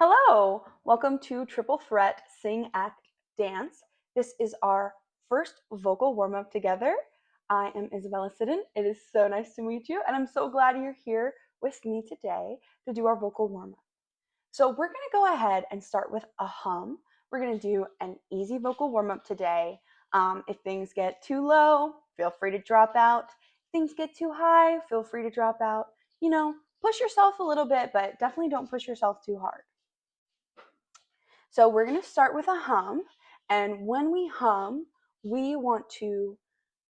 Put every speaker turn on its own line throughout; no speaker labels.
Hello, welcome to Triple Threat Sing Act Dance. This is our first vocal warm-up together. I am Isabella Sidden. It is so nice to meet you, and I'm so glad you're here with me today to do our vocal warm-up. So we're going to go ahead and start with a hum. We're going to do an easy vocal warm-up today. If things get too low, feel free to drop out. If things get too high, feel free to drop out. Push yourself a little bit, but definitely don't push yourself too hard. So we're going to start with a hum, and when we hum, we want to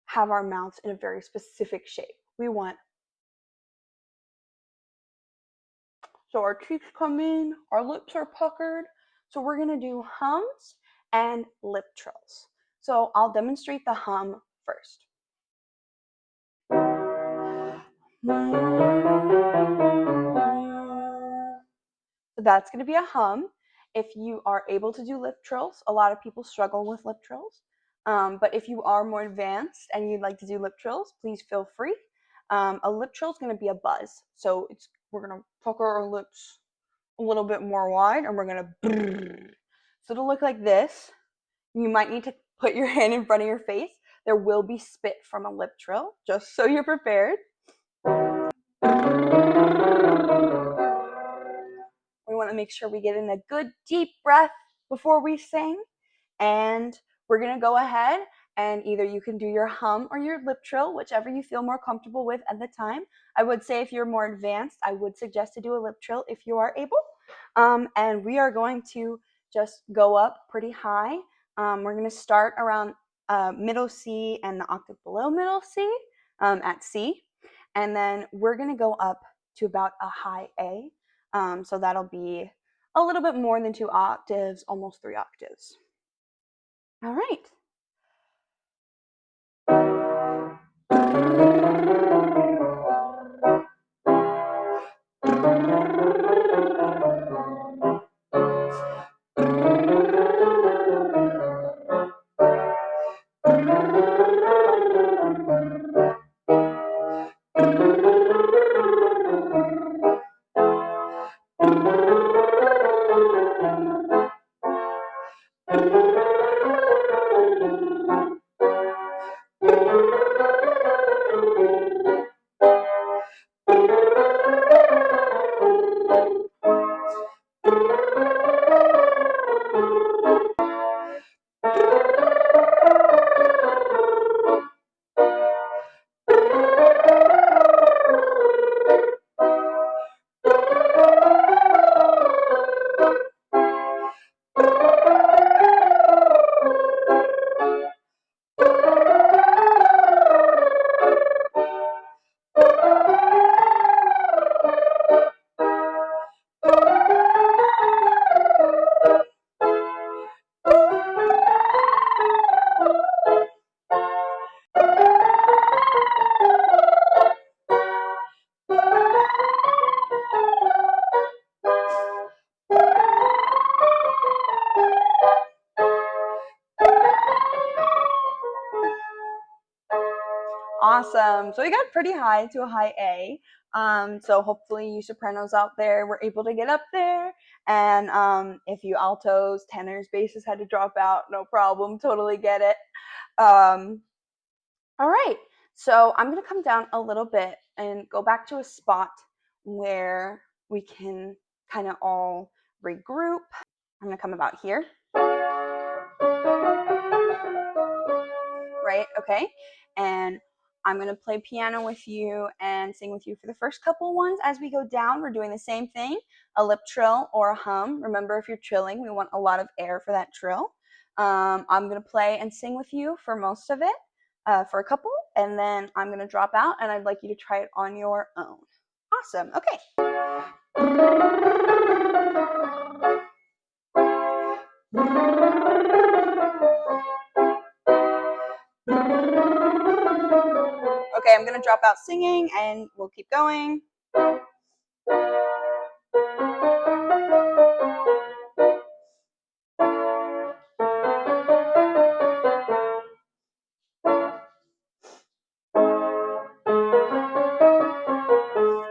have our mouths in a very specific shape. So our cheeks come in, our lips are puckered. So we're going to do hums and lip trills. So I'll demonstrate the hum first. So that's going to be a hum. If you are able to do lip trills, a lot of people struggle with lip trills. But if you are more advanced and you'd like to do lip trills, please feel free. A lip trill is going to be a buzz. So we're going to pucker our lips a little bit more wide, and we're going to so it'll look like this. You might need to put your hand in front of your face. There will be spit from a lip trill, just so you're prepared. We want to make sure we get in a good deep breath before we sing. And we're going to go ahead and either you can do your hum or your lip trill, whichever you feel more comfortable with at the time. I would say if you're more advanced, I would suggest to do a lip trill if you are able. And we are going to just go up pretty high. We're going to start around middle C and the octave below middle C at C. And then we're going to go up to about a high A. So that'll be a little bit more than 2 octaves, almost 3 octaves. All right. Awesome. So we got pretty high to a high A. So hopefully you sopranos out there were able to get up there. And if you altos, tenors, basses had to drop out, no problem. Totally get it. All right. So I'm going to come down a little bit and go back to a spot where we can kind of all regroup. I'm going to come about here. Right? Okay. And I'm going to play piano with you and sing with you for the first couple ones. As we go down, we're doing the same thing, a lip trill or a hum. Remember, if you're trilling, we want a lot of air for that trill. I'm going to play and sing with you for most of it, for a couple, and then I'm going to drop out, and I'd like you to try it on your own. Awesome. Okay. Okay, I'm going to drop out singing, and we'll keep going. All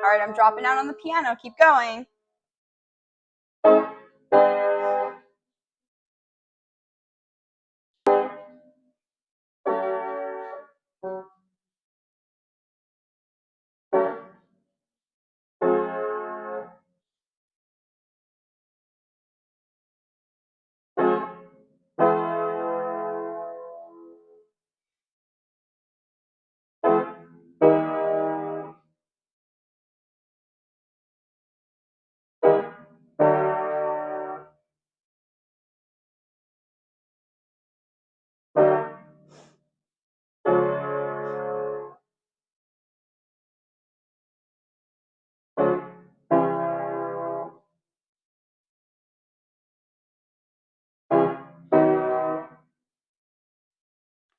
right, I'm dropping out on the piano. Keep going.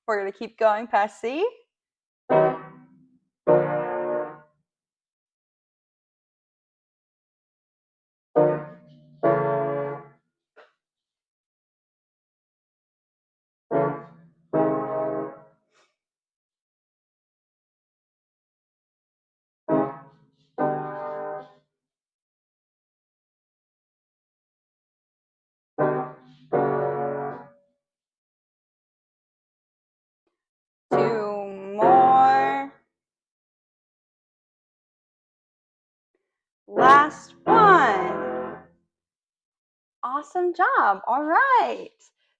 We're going to keep going past C. Two more. Last one. Awesome job. All right.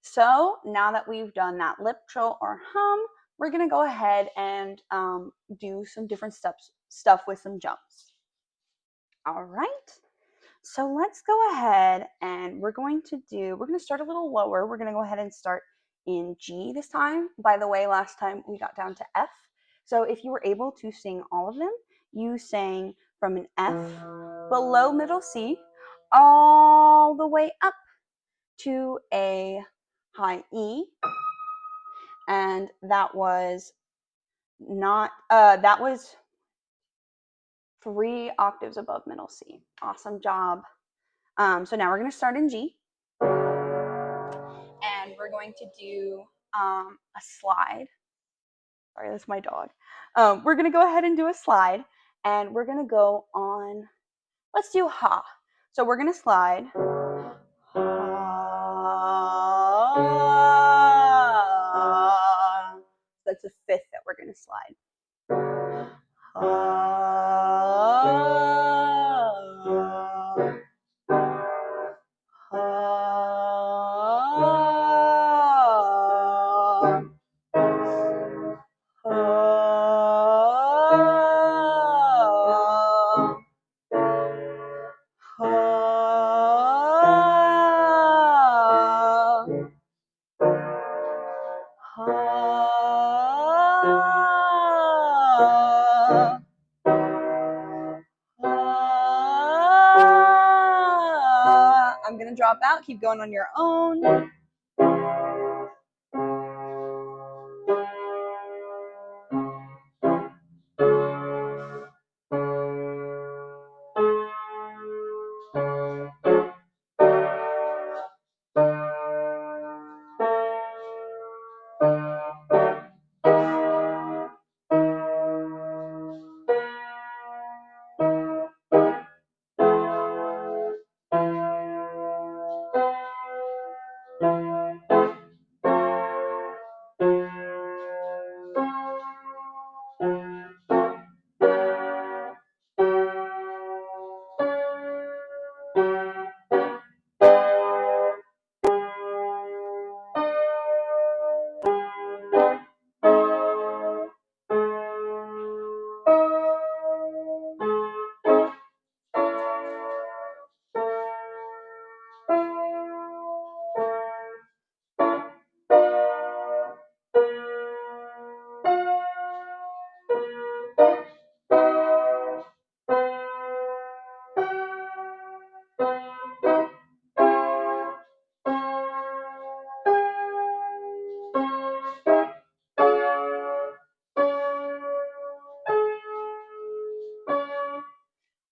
So now that we've done that lip trill or hum, we're going to go ahead and do some different stuff with some jumps. All right. So let's go ahead and we're going to start a little lower. We're going to go ahead and start in G this time. By the way, last time we got down to F. So if you were able to sing all of them, you sang from an F below middle C all the way up to a high E. And that was that was 3 octaves above middle C. Awesome job. So now we're going to start in G. And we're going to do a slide. Sorry, that's my dog. We're going to go ahead and do a slide. And we're going to go on, let's do ha. So we're going to slide. Ha. That's the 5th that we're going to slide. Ha. I'm going to drop out. Keep going on your own.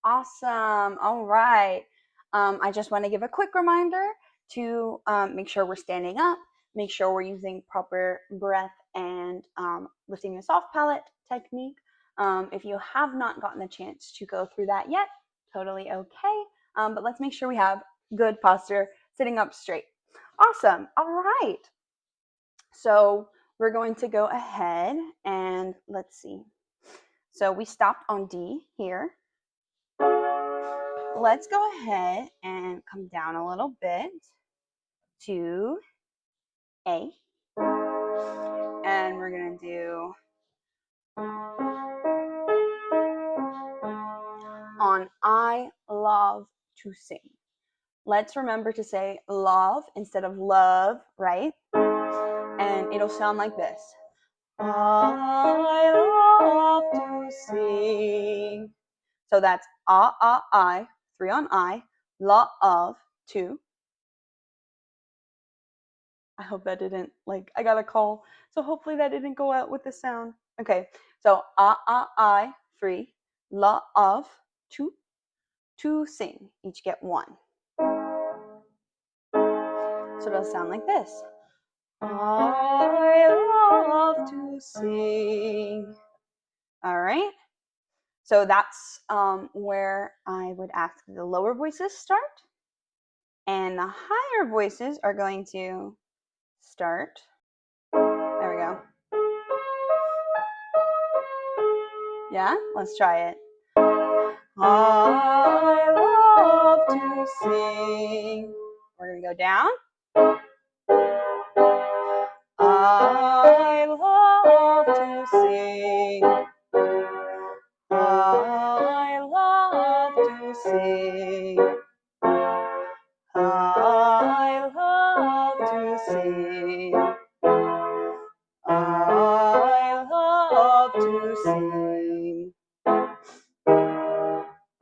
Awesome. All right. I just want to give a quick reminder to make sure we're standing up, make sure we're using proper breath and lifting the soft palate technique. If you have not gotten the chance to go through that yet, totally okay. But let's make sure we have good posture, sitting up straight. Awesome. All right. So we're going to go ahead and let's see. So we stopped on D here. Let's go ahead and come down a little bit to A. And we're going to do on I love to sing. Let's remember to say love instead of love, right? And it'll sound like this. I love to sing. So that's I, 3 on I, la of 2. I hope that didn't, like, I got a call, so hopefully that didn't go out with the sound. Okay, so I, 3, la, of, 2, to sing, each get 1. So it'll sound like this. I love to sing. All right, so that's where I would ask the lower voices start, and the higher voices are going to start. There we go. Yeah, let's try it. I love to sing. We're going to go down. I love to sing. I love to sing. I love to sing. I love to sing.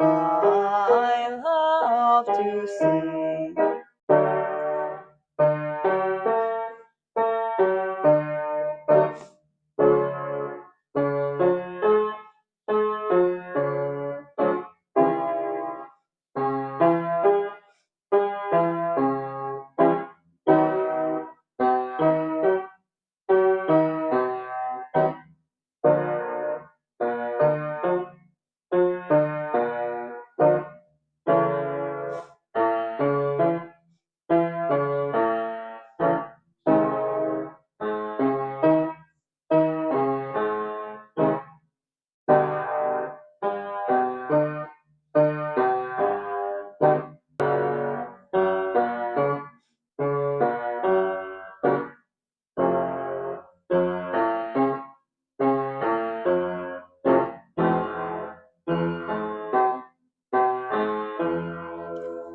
I love to sing.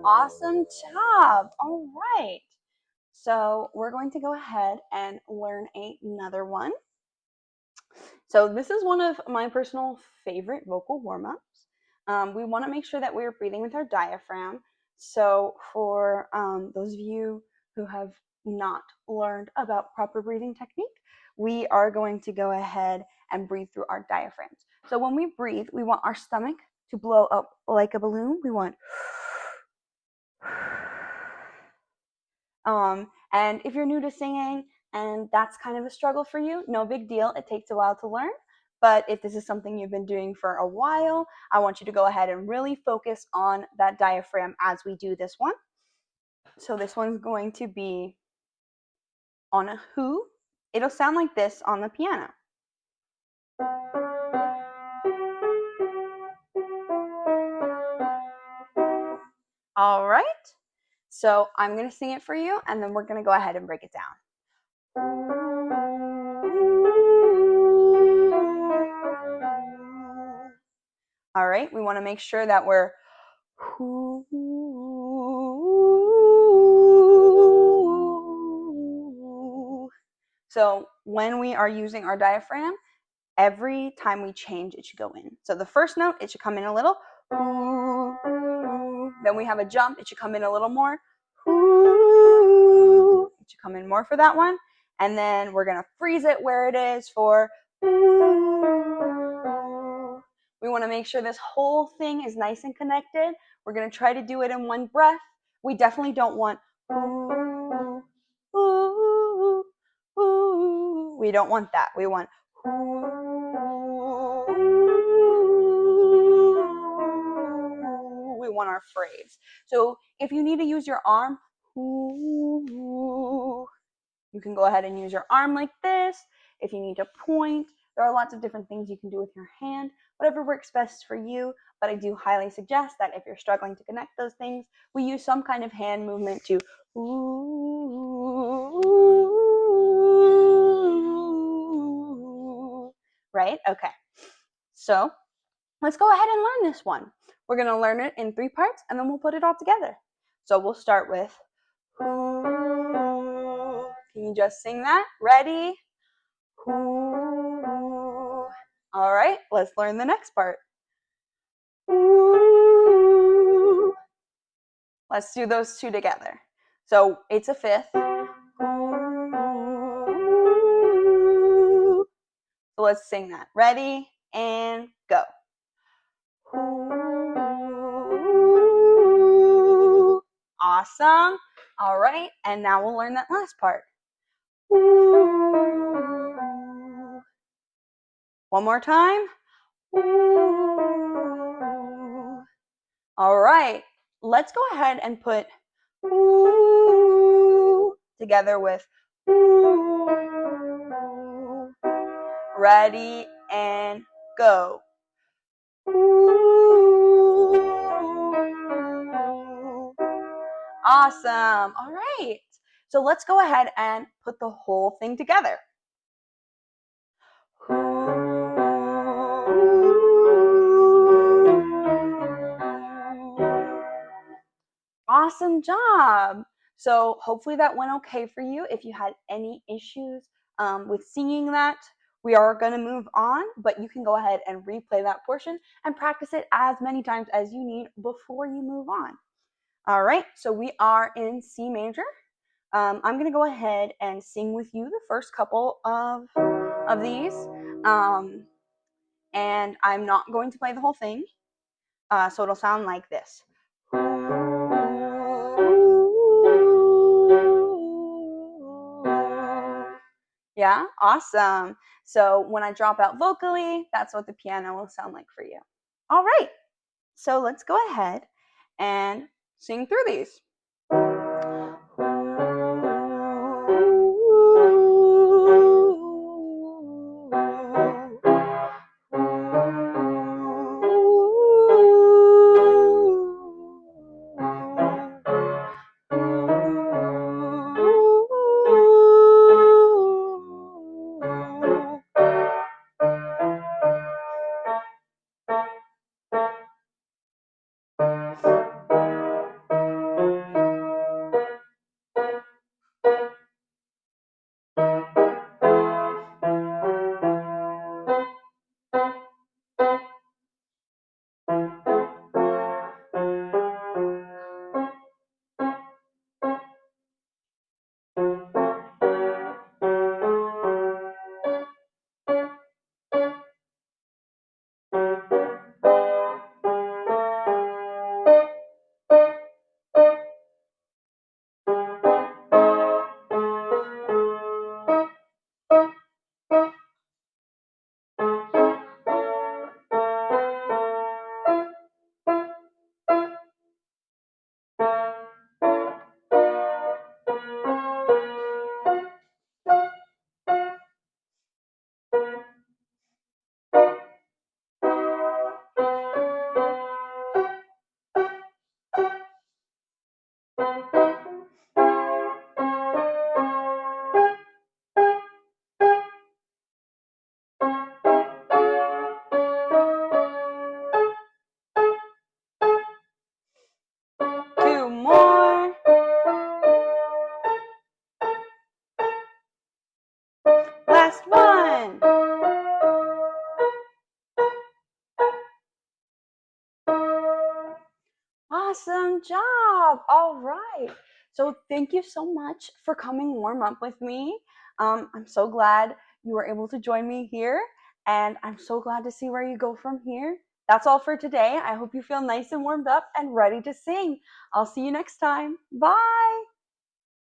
Awesome job. All right. So we're going to go ahead and learn another one. So this is one of my personal favorite vocal warm-ups. We want to make sure that we're breathing with our diaphragm. So for those of you who have not learned about proper breathing technique, we are going to go ahead and breathe through our diaphragms. So when we breathe, we want our stomach to blow up like a balloon. We want and if you're new to singing and that's kind of a struggle for you, no big deal. It takes a while to learn. But if this is something you've been doing for a while, I want you to go ahead and really focus on that diaphragm as we do this one. So this one's going to be on a who. It'll sound like this on the piano. All right. So I'm going to sing it for you, and then we're going to go ahead and break it down. All right, we want to make sure that we're so when we are using our diaphragm, every time we change, it should go in. So the first note, it should come in a little. Then we have a jump, it should come in a little more. It should come in more for that one. And then we're going to freeze it where it is for. We want to make sure this whole thing is nice and connected. We're going to try to do it in one breath. We definitely don't want. We don't want that. We want. We want our phrase. So if you need to use your arm, you can go ahead and use your arm like this. If you need to point, there are lots of different things you can do with your hand, whatever works best for you. But I do highly suggest that if you're struggling to connect those things, we use some kind of hand movement to right? Okay. So let's go ahead and learn this one. We're going to learn it in 3 parts, and then we'll put it all together. So we'll start with can you just sing that? Ready? All right, let's learn the next part. Let's do those 2 together. So it's a 5th. So let's sing that. Ready and go. Awesome. All right, and now we'll learn that last part. One more time. All right, let's go ahead and put together with ready and go. Awesome. All right. So let's go ahead and put the whole thing together. Awesome job. So hopefully that went okay for you. If you had any issues with singing that, we are going to move on, but you can go ahead and replay that portion and practice it as many times as you need before you move on. All right, so we are in C major. I'm going to go ahead and sing with you the first couple of these, and I'm not going to play the whole thing, so it'll sound like this. Yeah, awesome. So when I drop out vocally, that's what the piano will sound like for you. All right, so let's go ahead and sing through these. Two more. Last one. Awesome job. All right. So thank you so much for coming warm up with me. I'm so glad you were able to join me here, and I'm so glad to see where you go from here. That's all for today. I hope you feel nice and warmed up and ready to sing. I'll see you next time. Bye.